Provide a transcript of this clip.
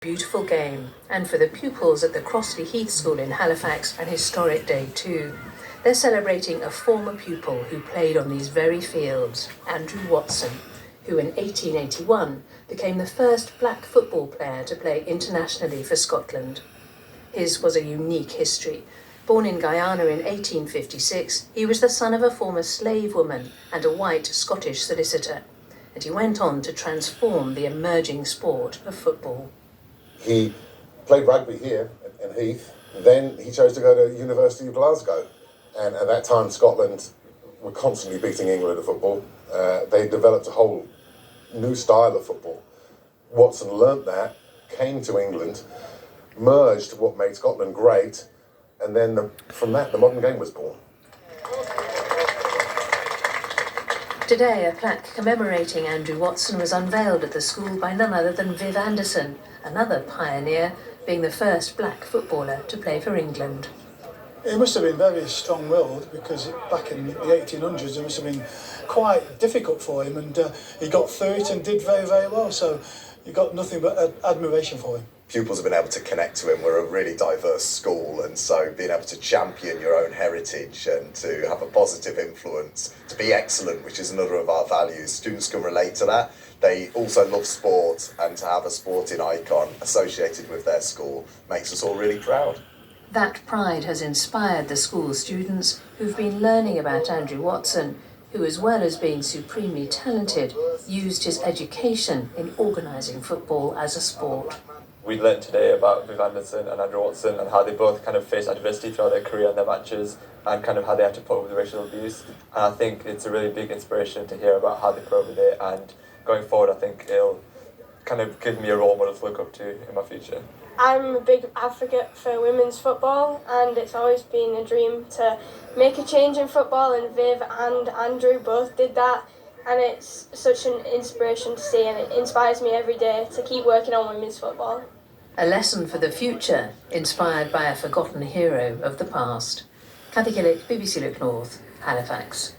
Beautiful game, and for the pupils at the Crossley Heath School in Halifax, an historic day too. They're celebrating a former pupil who played on these very fields, Andrew Watson, who in 1881 became the first black football player to play internationally for Scotland. His was a unique history. Born in Guyana in 1856, he was the son of a former slave woman and a white Scottish solicitor, and he went on to transform the emerging sport of football. He played rugby here in Heath, then he chose to go to University of Glasgow, and at that time Scotland were constantly beating England at football. They developed a whole new style of football. Watson learnt that, came to England, merged what made Scotland great, and then from that the modern game was born. Today, a plaque commemorating Andrew Watson was unveiled at the school by none other than Viv Anderson, another pioneer, being the first black footballer to play for England. He must have been very strong-willed, because back in the 1800s it must have been quite difficult for him, and he got through it and did very, very well, so you got nothing but admiration for him. Pupils have been able to connect to him. We're a really diverse school, and so being able to champion your own heritage and to have a positive influence, to be excellent, which is another of our values. Students can relate to that. They also love sport, and to have a sporting icon associated with their school makes us all really proud. That pride has inspired the school students who've been learning about Andrew Watson, who, as well as being supremely talented, used his education in organising football as a sport. We learned today about Viv Anderson and Andrew Watson and how they both kind of faced adversity throughout their career and their matches, and kind of how they had to put up with the racial abuse. And I think it's a really big inspiration to hear about how they put up with it, and going forward I think it'll kind of give me a role model to look up to in my future. I'm a big advocate for women's football, and it's always been a dream to make a change in football, and Viv and Andrew both did that, and it's such an inspiration to see, and it inspires me every day to keep working on women's football. A lesson for the future, inspired by a forgotten hero of the past. Cathy Gillick, BBC Look North, Halifax.